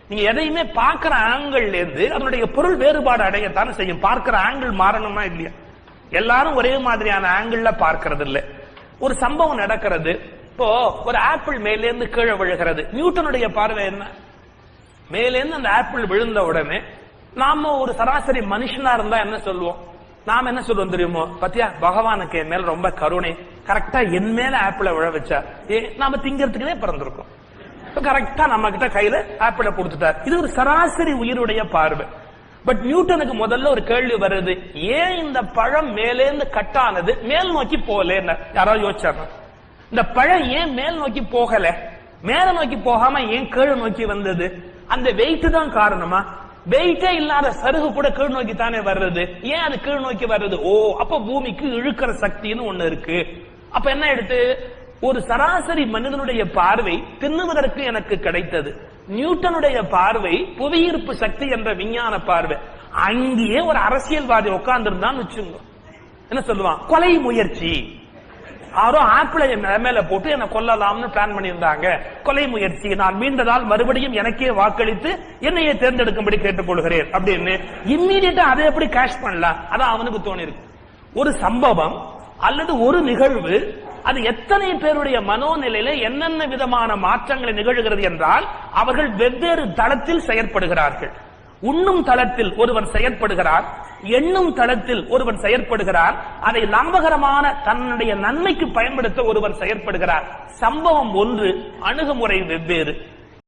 நீங்க எதையுமே பார்க்கிற ஆங்கிள் இருந்து அதனுடைய பொருள் வேறுபாடு அடையத்தானே செய்யும். பார்க்கிற ஆங்கிள் மாறணுமா இல்லையா? எல்லாரும் ஒரே மாதிரியான ஆங்கிள் பார்க்கறது இல்ல. ஒரு சம்பவம் நடக்கிறது. இப்போ ஒரு ஆப்பிள் மேலேருந்து கீழே விழுகிறது. நியூட்டனுடைய பார்வை என்ன? மேலேருந்து அந்த ஆப்பிள் விழுந்த உடனே நாம ஒரு சராசரி மனுஷனா இருந்தா என்ன சொல்லுவோம்? நாம என்ன சொல்லுவோம் தெரியுமோ? பத்தியா, பகவானுக்கு என் மேல ரொம்ப கருணை, கரெக்டா என் மேல ஆப்பிள விழ வச்சா. நாம திங்கிறதுக்குனே பிறந்திருக்கோம். கரெக்டா நம்ம கிட்ட கையில ஆப்பிள கொடுத்துட்டார். இது ஒரு சராசரி உயிருடைய பார்வை. பட் நியூட்டனுக்கு முதல்ல ஒரு கேள்வி வருது, ஏன் இந்த பழம் மேலேந்து கட்டானது மேல் நோக்கி போகல? யாராவது யோசிச்சாங்க? இந்த பழம் ஏன் மேல் நோக்கி போகல, மேல நோக்கி போகாம ஏன் கீழே நோக்கி வந்தது? அந்த வெயிட் தான் காரணமா? வெயிட்டே இல்லாத சருகு கூட கீழ் நோக்கி தானே வர்றது. ஏன் அது கீழ் நோக்கி வர்றது? ஓ, அப்ப பூமிக்கு இழுக்கிற சக்தின்னு ஒண்ணு இருக்கு. அப்ப என்ன எடுத்து ஒரு சராசரி மனிதனுடைய பார்வை தின்னுவதற்கு எனக்கு கிடைத்தது. நியூட்டனுடைய பார்வை புவியீர்ப்பு சக்தி என்ற விஞ்ஞான பார்வை. அங்கேயே ஒரு அரசியல்வாதி உட்கார்ந்து இருந்தான்னு வச்சுங்க, என்ன சொல்லுவான்? கொலை முயற்சி. யாரோ ஆப்பிளை மேல போட்டு என்ன கொல்லலாம்னு பிளான் பண்ணியிருந்தாங்க. கொலை முயற்சி. நான் மீண்டதால் மறுபடியும் எனக்கே வாக்களித்து என்னையே தேர்ந்தெடுக்கும்படி கேட்டுக்கொள்கிறேன் அப்படின்னு இம்மீடியட்டா அதை எப்படி கேஷ் பண்ணலாம்? அதான் அவனுக்கு தோணி இருக்கு. ஒரு சம்பவம் அல்லது ஒரு நிகழ்வு அது எத்தனை பேருடைய மனோநிலையில என்னென்ன விதமான மாற்றங்களை நிகழ்கிறது என்றால் அவர்கள் வெவ்வேறு தளத்தில் செயற்படுகிறார்கள். உண்ணும் தளத்தில் ஒருவன் செயற்படுகிறார், எண்ணும் தளத்தில் ஒருவன் செயற்படுகிறார், அதை லாபகரமான தன்னுடைய நன்மைக்கு பயன்படுத்த ஒருவன் செயற்படுகிறார். சம்பவம் ஒன்று, அணுகுமுறை வெவ்வேறு.